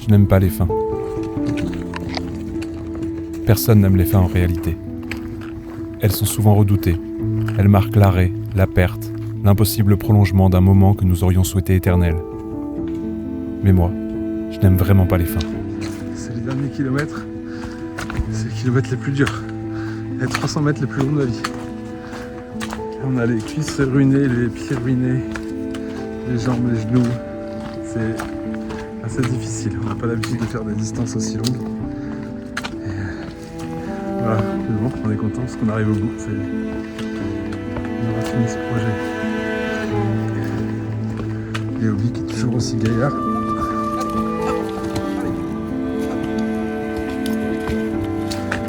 Je n'aime pas les fins. Personne n'aime les fins en réalité. Elles sont souvent redoutées. Elles marquent l'arrêt, la perte, l'impossible prolongement d'un moment que nous aurions souhaité éternel. Mais moi, je n'aime vraiment pas les fins. C'est les derniers kilomètres. C'est les kilomètres les plus durs. Les 300 mètres les plus longs de la vie. Là, on a les cuisses ruinées, les pieds ruinés, les jambes, les genoux. C'est assez difficile. On n'a pas l'habitude de faire des distances aussi longues. Voilà, mais bon, on est content parce qu'on arrive au bout. On aura fini ce projet. Et Obi qui est toujours aussi gaillard.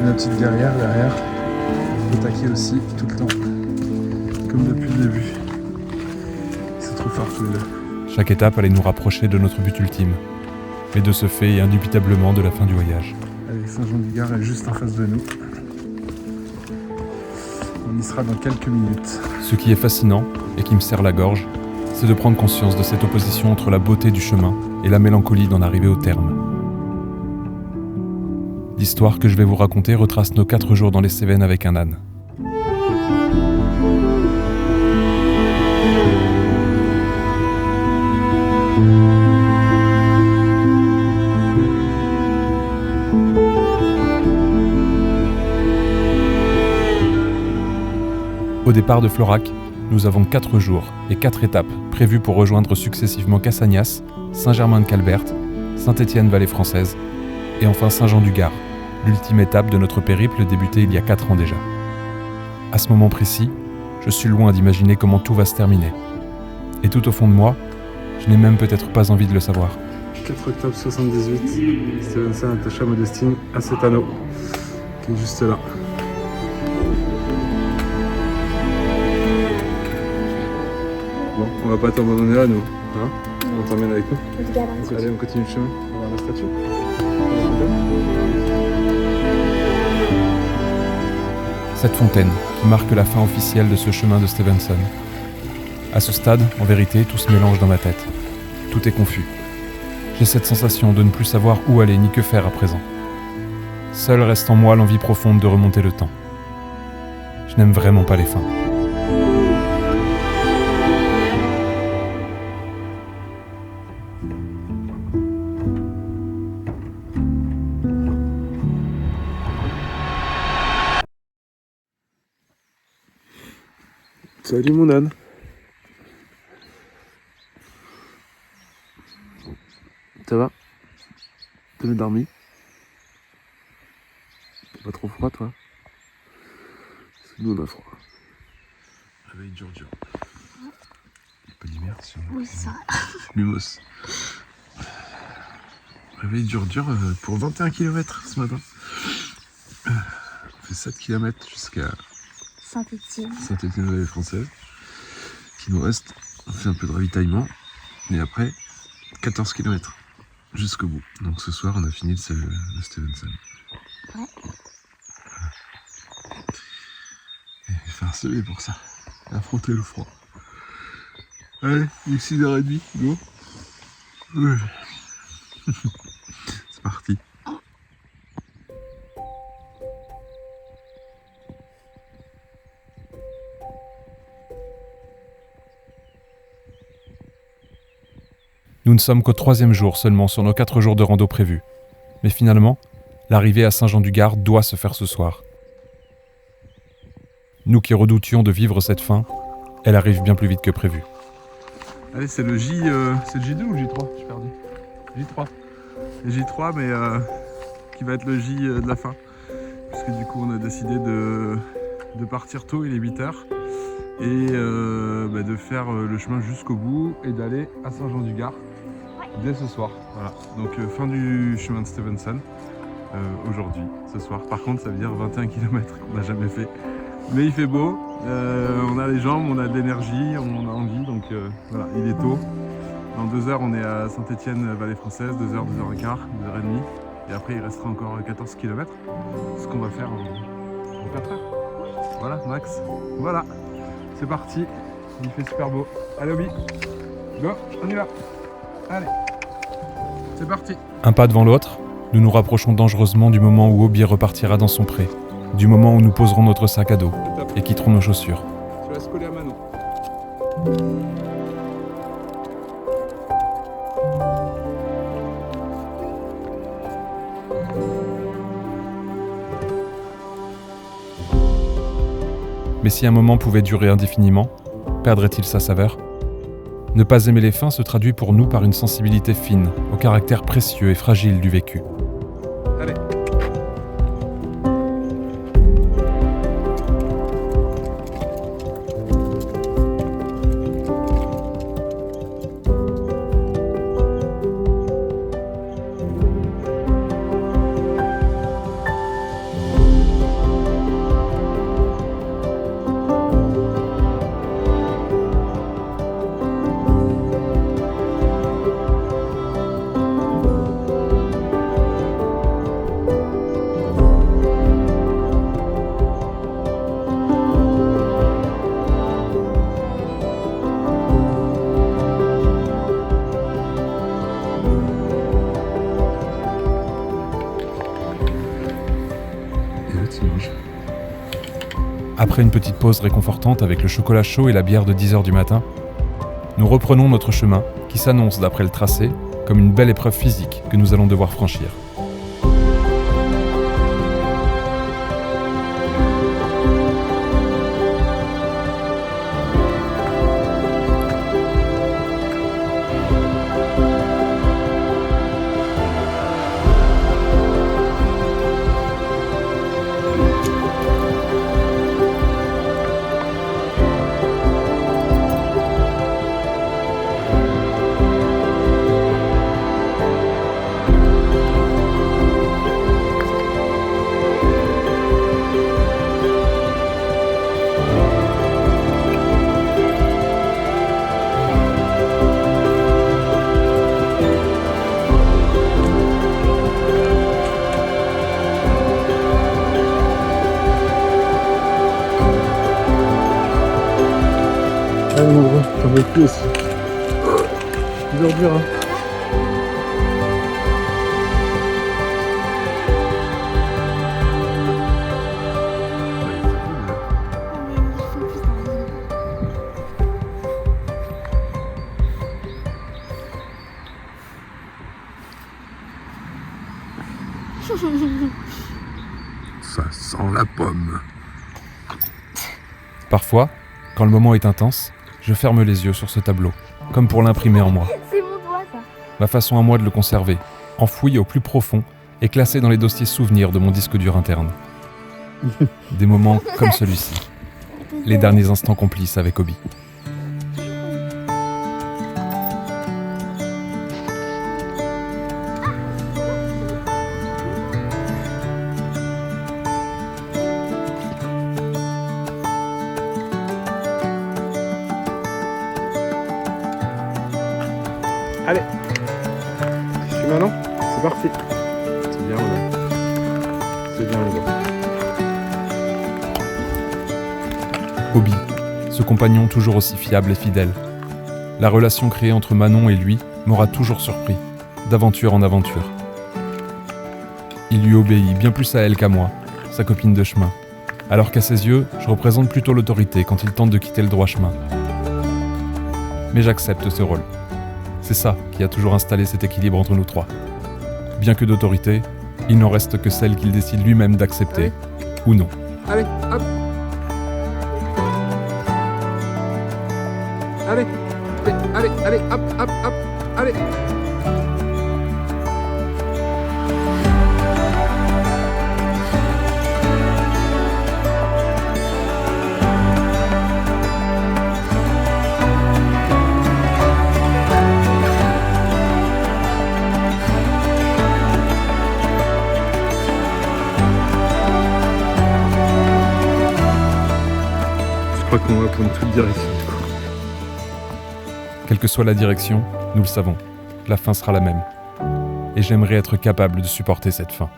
La petite guerrière derrière, au taquet aussi, tout le temps. Comme depuis le début. Ils sont trop forts tous les deux. Chaque étape allait nous rapprocher de notre but ultime. Mais de ce fait, et indubitablement de la fin du voyage. Allez, Saint-Jean-du-Gard est juste en face de nous. On y sera dans quelques minutes. Ce qui est fascinant, et qui me serre la gorge, c'est de prendre conscience de cette opposition entre la beauté du chemin et la mélancolie d'en arriver au terme. L'histoire que je vais vous raconter retrace nos 4 jours dans les Cévennes avec un âne. Au départ de Florac, nous avons 4 jours et 4 étapes prévues pour rejoindre successivement Cassagnas, Saint-Germain-de-Calberte, Saint-Étienne-Vallée Française et enfin Saint-Jean-du-Gard, l'ultime étape de notre périple débuté il y a 4 ans déjà. À ce moment précis, je suis loin d'imaginer comment tout va se terminer. Et tout au fond de moi, je n'ai même peut-être pas envie de le savoir. 4 octobre 78, Stevenson Natacha Modestine à cet anneau, qui est juste là. Bon, on va pas t'abandonner là, nous. Hein, on t'emmène avec nous. Allez, on continue le chemin. On va voir la statue. Cette fontaine qui marque la fin officielle de ce chemin de Stevenson. À ce stade, en vérité, tout se mélange dans ma tête. Tout est confus. J'ai cette sensation de ne plus savoir où aller ni que faire à présent. Seul reste en moi l'envie profonde de remonter le temps. Je n'aime vraiment pas les fins. Salut mon âne. Ça va? T'as bien dormi? T'as pas trop froid toi? Parce que nous on a froid. Réveil dur. Un peu d'immersion. Oui, c'est ça. Lumos. Réveil dur pour 21 km ce matin. On fait 7 km jusqu'à Saint-Étienne-Vallée Française. Qui nous reste. On fait un peu de ravitaillement. Et après, 14 km jusqu'au bout. Donc ce soir, on a fini le Stevenson. Ouais. Et il faut faire semer pour ça. Affronter le froid. Allez, il est 6h30, go. Ouais. C'est parti. Nous ne sommes qu'au 3e jour seulement sur nos 4 jours de rando prévus. Mais finalement, l'arrivée à Saint-Jean-du-Gard doit se faire ce soir. Nous qui redoutions de vivre cette fin, elle arrive bien plus vite que prévu. Allez, c'est le J... c'est le J2 ou le J3? Je suis perdu. J3. Le J3, mais qui va être le J de la fin. Parce que du coup, on a décidé de partir tôt, il est 8h. Et de faire le chemin jusqu'au bout et d'aller à Saint-Jean-du-Gard dès ce soir. Voilà, donc fin du chemin de Stevenson aujourd'hui, ce soir. Par contre, ça veut dire 21 km qu'on n'a jamais fait. Mais il fait beau, on a les jambes, on a de l'énergie, on a envie, donc voilà, il est tôt. Dans 2 heures, on est à Saint-Étienne-Vallée Française, 2 heures, 2h15, 2h30. Et après, il restera encore 14 km, ce qu'on va faire en 4 heures. Voilà, max. Voilà. C'est parti, il fait super beau. Allez Obi, go, on y va. Allez, c'est C'est parti. Un pas devant l'autre, nous nous rapprochons dangereusement du moment où Obi repartira dans son pré, du moment où nous poserons notre sac à dos et quitterons nos chaussures. Tu vas se coller à Manon. Mais si un moment pouvait durer indéfiniment, perdrait-il sa saveur ? Ne pas aimer les fins se traduit pour nous par une sensibilité fine, au caractère précieux et fragile du vécu. Allez. Après une petite pause réconfortante avec le chocolat chaud et la bière de 10h du matin, nous reprenons notre chemin qui s'annonce d'après le tracé comme une belle épreuve physique que nous allons devoir franchir. Allez mon gros, j'en veux plus aussi. Dur, hein. Ça sent la pomme. Parfois, quand le moment est intense, je ferme les yeux sur ce tableau, comme pour l'imprimer en moi. C'est mon doigt, ça. Ma façon à moi de le conserver, enfoui au plus profond et classé dans les dossiers souvenirs de mon disque dur interne. Des moments comme celui-ci, les derniers instants complices avec Obi. Allez. Je suis Manon. C'est parti. C'est bien Manon. C'est bien Manon. Obi, ce compagnon toujours aussi fiable et fidèle. La relation créée entre Manon et lui m'aura toujours surpris, d'aventure en aventure. Il lui obéit bien plus à elle qu'à moi, sa copine de chemin, alors qu'à ses yeux, je représente plutôt l'autorité quand il tente de quitter le droit chemin. Mais j'accepte ce rôle. C'est ça qui a toujours installé cet équilibre entre nous trois. Bien que d'autorité, il n'en reste que celle qu'il décide lui-même d'accepter, ou non. Allez, hop. Allez, allez, allez, hop, hop, hop, allez. Je crois qu'on va prendre toute direction. Quelle que soit la direction, nous le savons, la fin sera la même. Et j'aimerais être capable de supporter cette fin.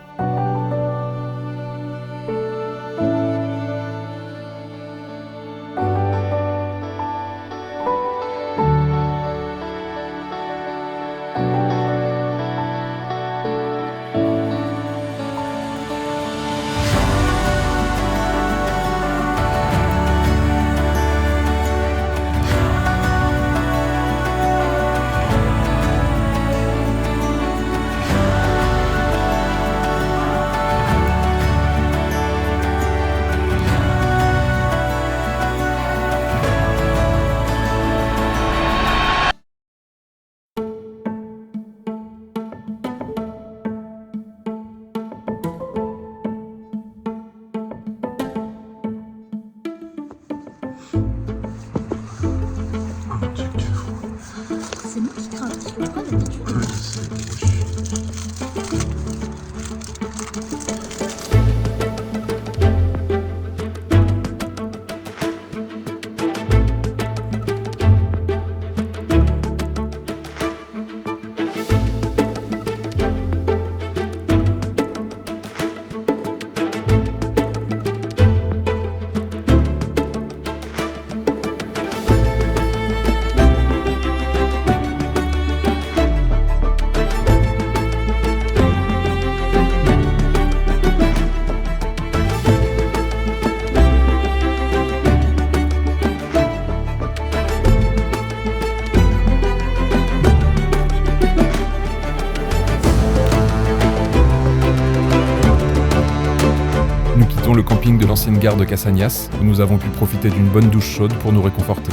le camping de l'ancienne gare de Cassagnas, où nous avons pu profiter d'une bonne douche chaude pour nous réconforter.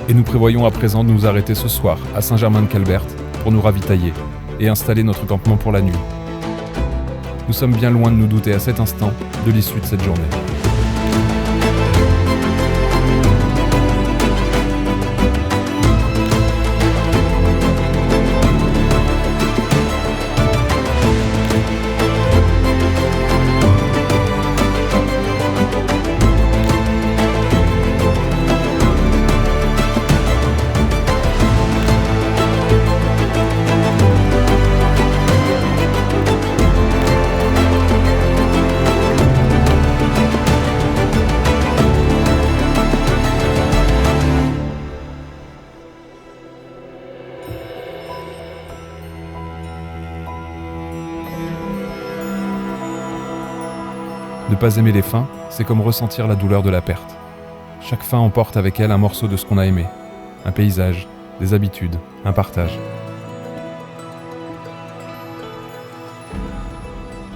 Et nous prévoyons à présent de nous arrêter ce soir à Saint-Germain-de-Calbert pour nous ravitailler et installer notre campement pour la nuit. Nous sommes bien loin de nous douter à cet instant de l'issue de cette journée. Ne pas aimer les fins, c'est comme ressentir la douleur de la perte. Chaque fin emporte avec elle un morceau de ce qu'on a aimé. Un paysage, des habitudes, un partage.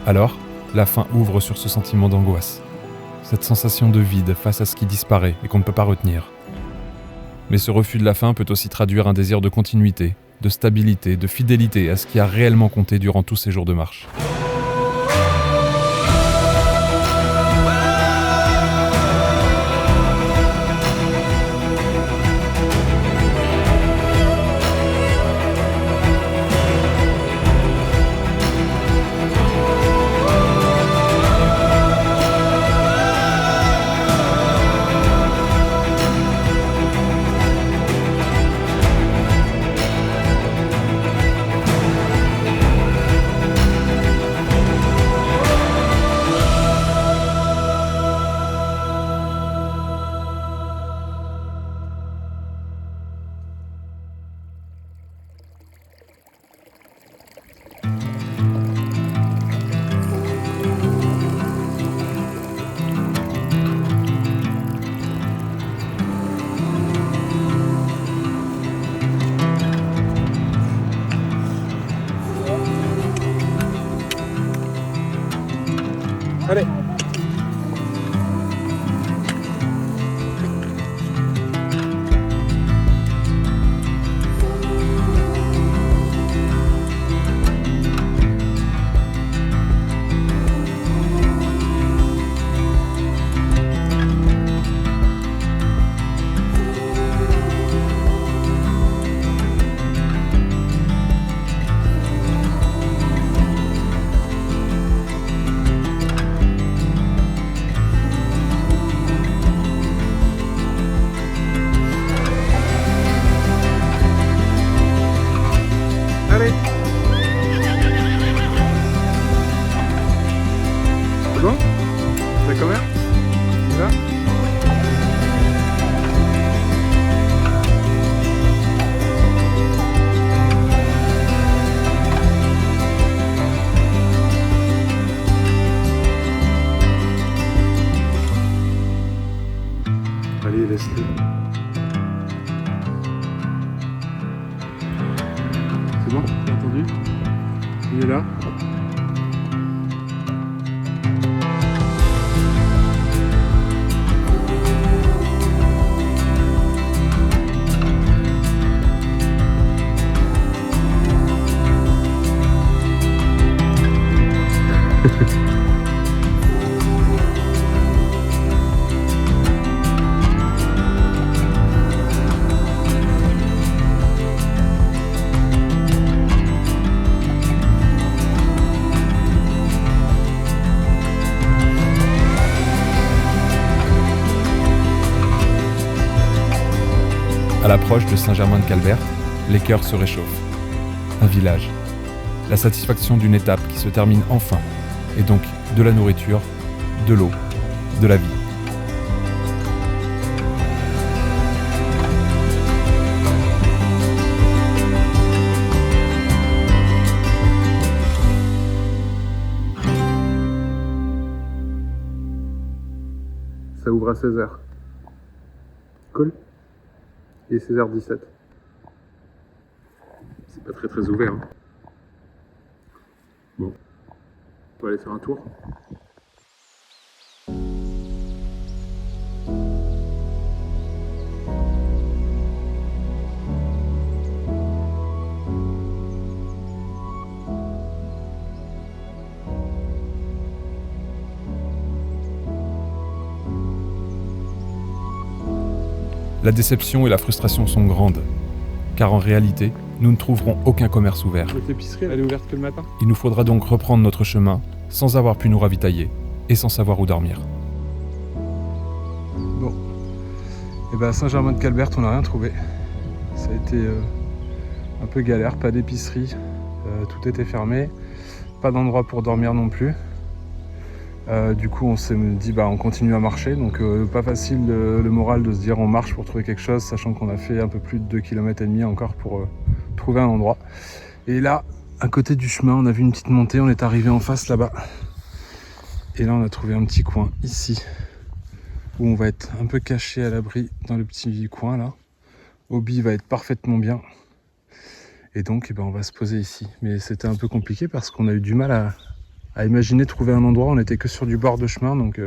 Alors, la fin ouvre sur ce sentiment d'angoisse. Cette sensation de vide face à ce qui disparaît et qu'on ne peut pas retenir. Mais ce refus de la fin peut aussi traduire un désir de continuité, de stabilité, de fidélité à ce qui a réellement compté durant tous ces jours de marche. Allez. Allez. C'est bon? C'est quand même? Là? Allez, laisse-le. C'est bon? T'as entendu? Il est là? À l'approche de Saint-Germain-de-Calbert, les cœurs se réchauffent. Un village. La satisfaction d'une étape qui se termine enfin. Et donc de la nourriture, de l'eau, de la vie. Ça ouvre à 16h. Cool. Et 16h17. C'est pas très ouvert. Hein. Bon. On va aller faire un tour. La déception et la frustration sont grandes, car en réalité, nous ne trouverons aucun commerce ouvert. Votre épicerie, elle est ouverte que le matin? Il nous faudra donc reprendre notre chemin sans avoir pu nous ravitailler et sans savoir où dormir. Bon, et ben à Saint-Germain-de-Calbert, on n'a rien trouvé. Ça a été un peu galère, pas d'épicerie, tout était fermé, pas d'endroit pour dormir non plus. Du coup on s'est dit on continue à marcher, donc pas facile le moral de se dire on marche pour trouver quelque chose, sachant qu'on a fait un peu plus de 2,5 km encore pour trouver un endroit. Et là, à côté du chemin, on a vu une petite montée, on est arrivé en face là-bas. Et là on a trouvé un petit coin ici, où on va être un peu caché à l'abri dans le petit coin là. Obi va être parfaitement bien. Et donc on va se poser ici. Mais c'était un peu compliqué parce qu'on a eu du mal à imaginer trouver un endroit. On n'était que sur du bord de chemin, donc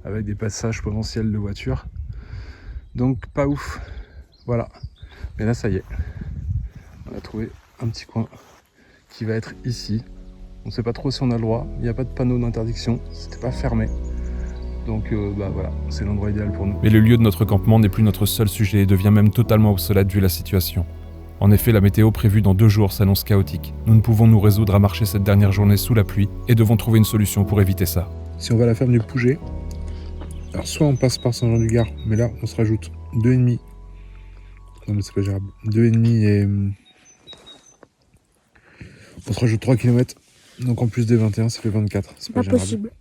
avec des passages potentiels de voitures. Donc pas ouf. Voilà. Mais là ça y est. On a trouvé un petit coin qui va être ici. On ne sait pas trop si on a le droit. Il n'y a pas de panneau d'interdiction. C'était pas fermé. Donc voilà, c'est l'endroit idéal pour nous. Mais le lieu de notre campement n'est plus notre seul sujet et devient même totalement obsolète vu la situation. En effet, la météo prévue dans 2 jours s'annonce chaotique. Nous ne pouvons nous résoudre à marcher cette dernière journée sous la pluie et devons trouver une solution pour éviter ça. Si on va à la ferme du Pouget, alors soit on passe par Saint-Jean-du-Gard, mais là on se rajoute 2,5. Non mais c'est pas gérable. 2,5 et on se rajoute 3 km. Donc en plus des 21, ça fait 24. C'est pas gérable. Possible.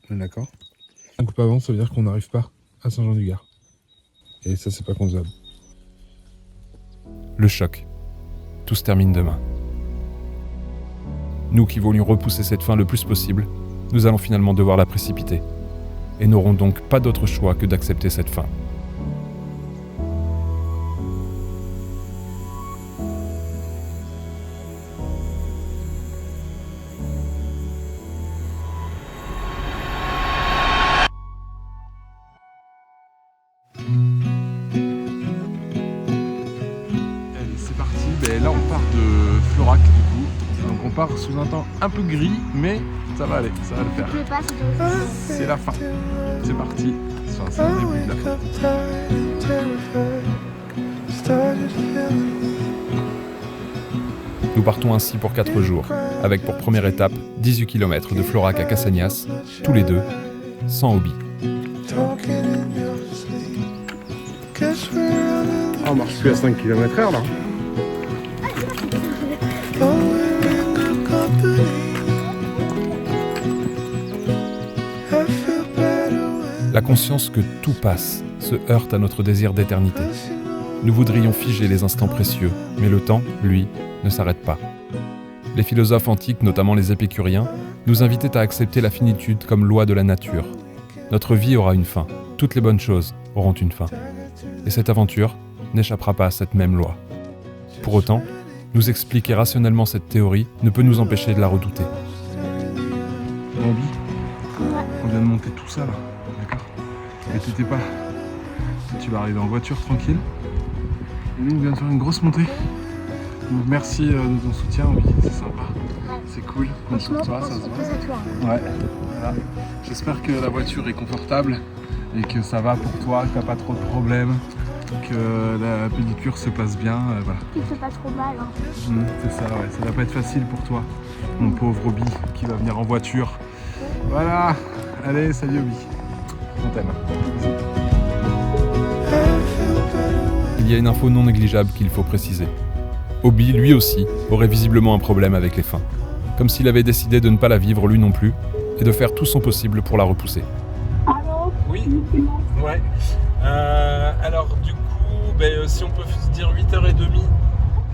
On est d'accord. Un coup avant, ça veut dire qu'on n'arrive pas à Saint-Jean-du-Gard. Et ça, c'est pas concevable. Le choc. Tout se termine demain. Nous qui voulions repousser cette fin le plus possible, nous allons finalement devoir la précipiter. Et n'aurons donc pas d'autre choix que d'accepter cette fin. Et là on part de Florac du coup, donc on part sous un temps un peu gris, mais ça va aller, ça va le faire. C'est la fin, c'est parti, enfin, c'est le début de la fin. Nous partons ainsi pour 4 jours, avec pour première étape 18 km de Florac à Cassagnas, tous les deux, sans Obi. On marche plus à 5 km/h là. La conscience que tout passe se heurte à notre désir d'éternité. Nous voudrions figer les instants précieux, mais le temps, lui, ne s'arrête pas. Les philosophes antiques, notamment les épicuriens, nous invitaient à accepter la finitude comme loi de la nature. Notre vie aura une fin, toutes les bonnes choses auront une fin. Et cette aventure n'échappera pas à cette même loi. Pour autant, nous expliquer rationnellement cette théorie ne peut nous empêcher de la redouter. Bambi, on vient de monter tout ça là, d'accord? Mais t'étais pas. Tu vas arriver en voiture tranquille. Et nous on vient de faire une grosse montée. Donc merci de ton soutien, Bambi, c'est sympa. C'est cool. Franchement, toi, ça se voit. Ouais, voilà. J'espère que la voiture est confortable et que ça va pour toi, que t'as pas trop de problèmes, que la pédicure se passe bien, voilà. Il fait pas trop mal. Hein. C'est ça, ouais. Ça va pas être facile pour toi, mon pauvre Obi qui va venir en voiture. Voilà. Allez, salut Obi. On t'aime. Il y a une info non négligeable qu'il faut préciser. Obi, lui aussi, aurait visiblement un problème avec les fins. Comme s'il avait décidé de ne pas la vivre lui non plus, et de faire tout son possible pour la repousser. Allô? Oui. Ouais. Alors du coup, si on peut se dire 8h30.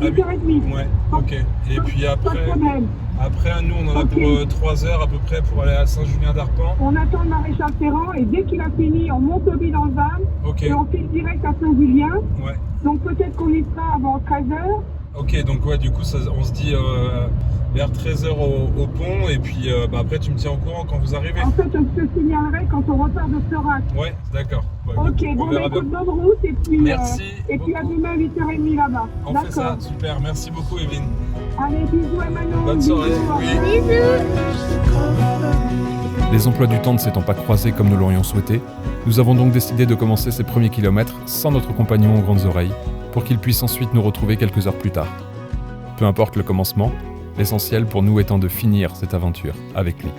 8h30. Ouais, ok. Et puis après, nous on en a pour 3 heures à peu près pour aller à Saint-Julien-d'Arpan. On attend le maréchal Ferrand et dès qu'il a fini, on monte au dans le van Ok. et on file direct à Saint-Julien. Ouais. Donc peut-être qu'on y sera avant 13h. Ok, donc ouais, du coup on se dit vers 13h au pont et puis après tu me tiens au courant quand vous arrivez. En fait, je te signalerai quand on repart de Florac. Ouais, d'accord. Ouais, Ok, on bon, verra écoute, bien. bonne route et puis, Merci et puis à beaucoup. demain 8h30 là-bas. On fait ça, super. Merci beaucoup Evelyne. Allez, bisous à Manon. Bonne soirée. Bisous, au Oui. revoir. Bisous. Les emplois du temps ne s'étant pas croisés comme nous l'aurions souhaité, nous avons donc décidé de commencer ces premiers kilomètres sans notre compagnon aux grandes oreilles, pour qu'il puisse ensuite nous retrouver quelques heures plus tard. Peu importe le commencement, l'essentiel pour nous étant de finir cette aventure avec lui.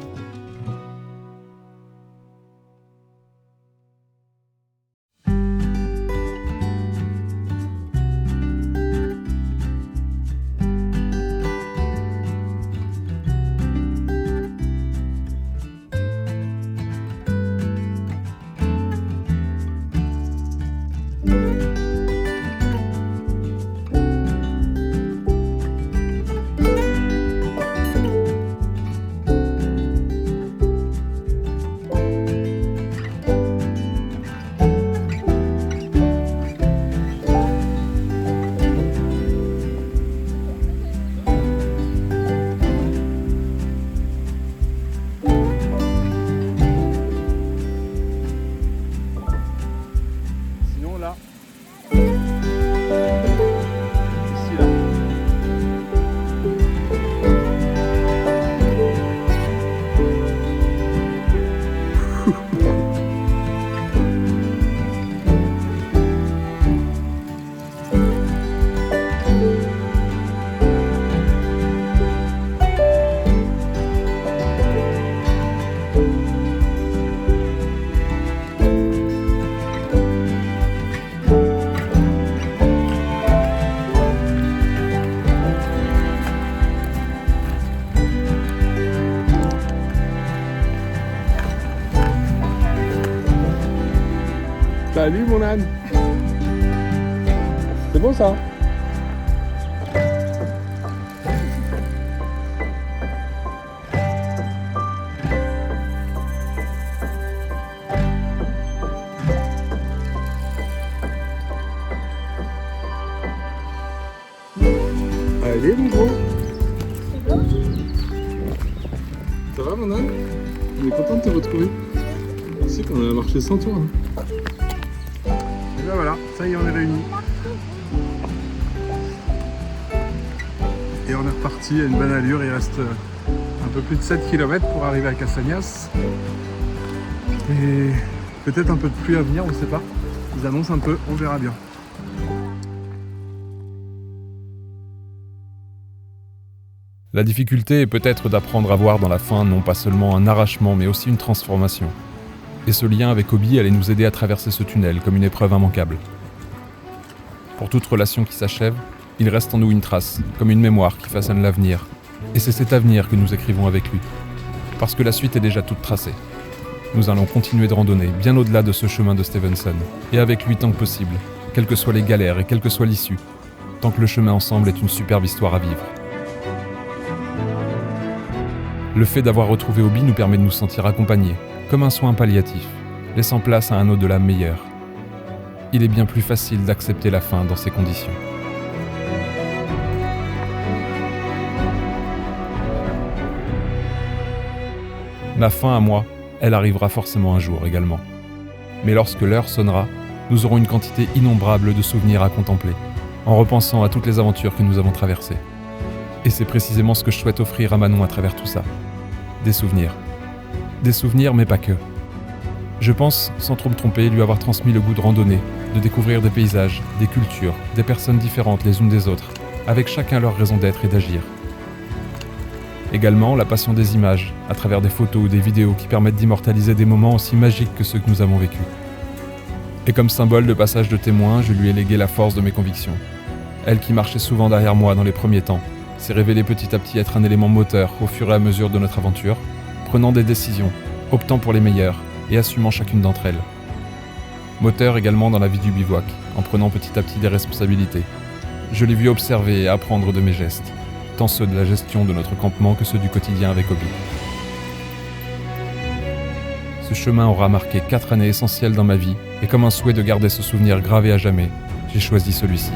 Salut mon âne. C'est bon ça? Allez mon gros. Ça va mon âne? On est content de te retrouver. Tu sais qu'on a marché sans toi. Hein. Et ben voilà, ça y est, on est réunis. Et on est reparti à une bonne allure. Il reste un peu plus de 7 km pour arriver à Cassagnas. Et peut-être un peu de pluie à venir, on ne sait pas. Ils annoncent un peu, on verra bien. La difficulté est peut-être d'apprendre à voir dans la faim non pas seulement un arrachement mais aussi une transformation. Et ce lien avec Obi allait nous aider à traverser ce tunnel comme une épreuve immanquable. Pour toute relation qui s'achève, il reste en nous une trace, comme une mémoire qui façonne l'avenir. Et c'est cet avenir que nous écrivons avec lui. Parce que la suite est déjà toute tracée. Nous allons continuer de randonner bien au-delà de ce chemin de Stevenson, et avec lui tant que possible, quelles que soient les galères et quelle que soit l'issue, tant que le chemin ensemble est une superbe histoire à vivre. Le fait d'avoir retrouvé Obi nous permet de nous sentir accompagnés, comme un soin palliatif, laissant place à un au-delà meilleur. Il est bien plus facile d'accepter la fin dans ces conditions. La fin à moi, elle arrivera forcément un jour également. Mais lorsque l'heure sonnera, nous aurons une quantité innombrable de souvenirs à contempler, en repensant à toutes les aventures que nous avons traversées. Et c'est précisément ce que je souhaite offrir à Manon à travers tout ça. Des souvenirs. Des souvenirs, mais pas que. Je pense, sans trop me tromper, lui avoir transmis le goût de randonner, de découvrir des paysages, des cultures, des personnes différentes les unes des autres, avec chacun leur raison d'être et d'agir. Également, la passion des images, à travers des photos ou des vidéos qui permettent d'immortaliser des moments aussi magiques que ceux que nous avons vécus. Et comme symbole de passage de témoin, je lui ai légué la force de mes convictions. Elle qui marchait souvent derrière moi dans les premiers temps, s'est révélée petit à petit être un élément moteur au fur et à mesure de notre aventure, prenant des décisions, optant pour les meilleures et assumant chacune d'entre elles. Moteur également dans la vie du bivouac, en prenant petit à petit des responsabilités. Je l'ai vu observer et apprendre de mes gestes, tant ceux de la gestion de notre campement que ceux du quotidien avec Obi. Ce chemin aura marqué 4 années essentielles dans ma vie, et comme un souhait de garder ce souvenir gravé à jamais, j'ai choisi celui-ci.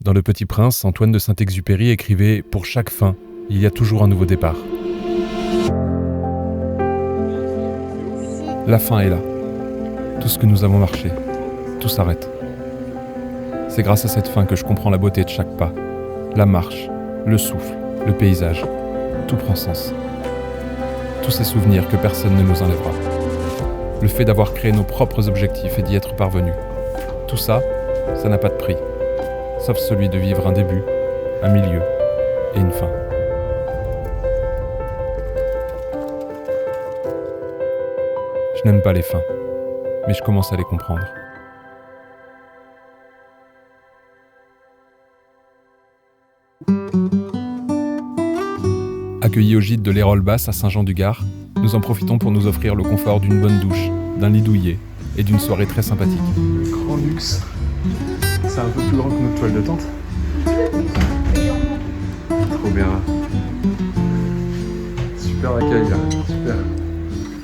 Dans Le Petit Prince, Antoine de Saint-Exupéry écrivait « Pour chaque fin, il y a toujours un nouveau départ ». La fin est là. Tout ce que nous avons marché, tout s'arrête. C'est grâce à cette fin que je comprends la beauté de chaque pas. La marche, le souffle, le paysage, tout prend sens. Tous ces souvenirs que personne ne nous enlèvera. Le fait d'avoir créé nos propres objectifs et d'y être parvenu. Tout ça, ça n'a pas de prix. Sauf celui de vivre un début, un milieu et une fin. Je n'aime pas les fins, mais je commence à les comprendre. Accueillis au gîte de l'Hérole-Basse à Saint-Jean-du-Gard, nous en profitons pour nous offrir le confort d'une bonne douche, d'un lit douillet et d'une soirée très sympathique. Grand luxe. C'est un peu plus grand que notre toile de tente. Trop bien. Super accueil là, super.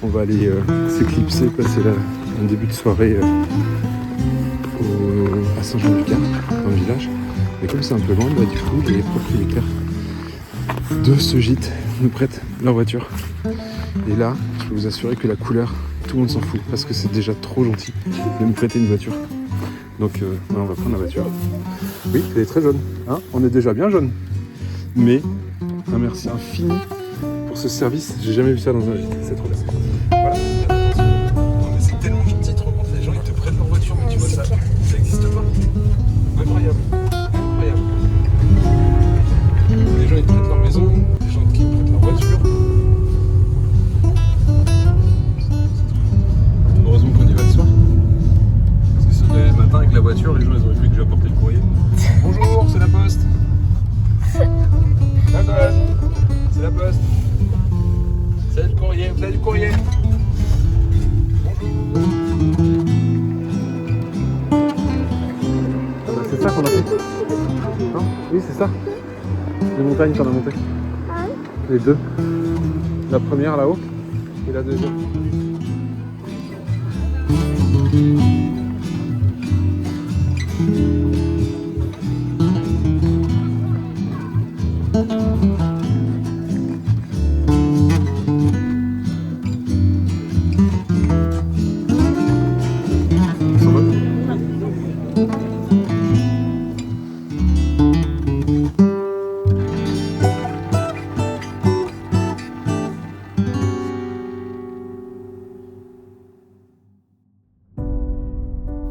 On va aller s'éclipser, passer là un début de soirée à Saint-Jean-du-Gard, dans le village. Mais comme c'est un peu loin, bah, du coup les propriétaires de ce gîte nous prêtent leur voiture. Et là, je peux vous assurer que la couleur, tout le monde s'en fout parce que c'est déjà trop gentil de nous prêter une voiture. Donc voilà, on va prendre la voiture. Oui, elle est très jaune, hein, on est déjà bien jaune. Mais un merci infini pour ce service, j'ai jamais vu ça dans un gîte, c'est trop bien. Voilà. Non, mais c'est tellement gentil de rencontrer les gens, ils te prêtent leur voiture, mais tu vois ça n'existe pas. Incroyable, incroyable. Les gens ils te prêtent leur maison, les gens qui te prêtent leur voiture. Heureusement qu'on y va le soir. Parce que si on allait le matin avec la voiture, les gens ils auraient cru que j'ai apporté le courrier. Bonjour, c'est la poste. La poste. C'est la poste. C'est le courrier, vous avez du courrier. Bonjour. Ah bah c'est ça qu'on a fait. Non ? Oui, c'est ça. Les montagnes qu'on a montées. Les deux. La première là-haut et la deuxième.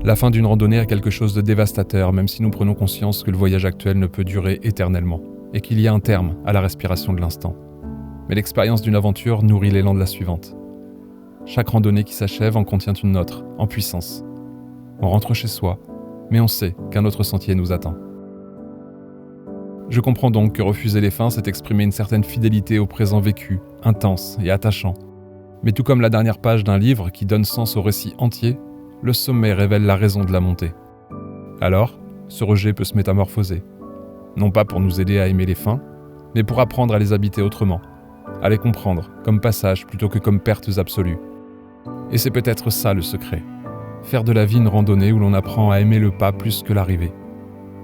La fin d'une randonnée a quelque chose de dévastateur, même si nous prenons conscience que le voyage actuel ne peut durer éternellement, et qu'il y a un terme à la respiration de l'instant. Mais l'expérience d'une aventure nourrit l'élan de la suivante. Chaque randonnée qui s'achève en contient une autre, en puissance. On rentre chez soi, mais on sait qu'un autre sentier nous attend. Je comprends donc que refuser les fins, c'est exprimer une certaine fidélité au présent vécu, intense et attachant. Mais tout comme la dernière page d'un livre qui donne sens au récit entier, le sommet révèle la raison de la montée. Alors, ce rejet peut se métamorphoser. Non pas pour nous aider à aimer les fins, mais pour apprendre à les habiter autrement, à les comprendre comme passage plutôt que comme pertes absolues. Et c'est peut-être ça le secret. Faire de la vie une randonnée où l'on apprend à aimer le pas plus que l'arrivée.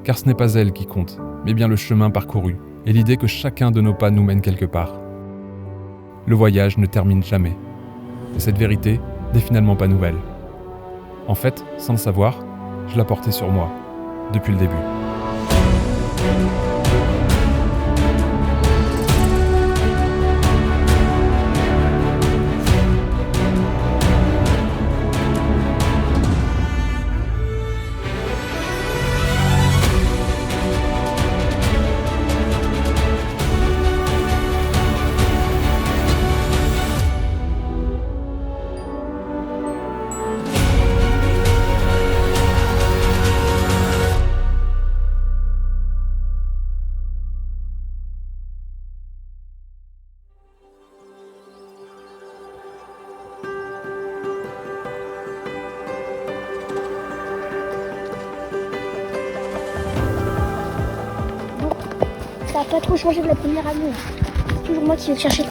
Car ce n'est pas elle qui compte, mais bien le chemin parcouru et l'idée que chacun de nos pas nous mène quelque part. Le voyage ne termine jamais. Et cette vérité n'est finalement pas nouvelle. En fait, sans le savoir, je la portais sur moi, depuis le début. Ça n'a pas trop changé de la première année. C'est toujours moi qui vais te chercher.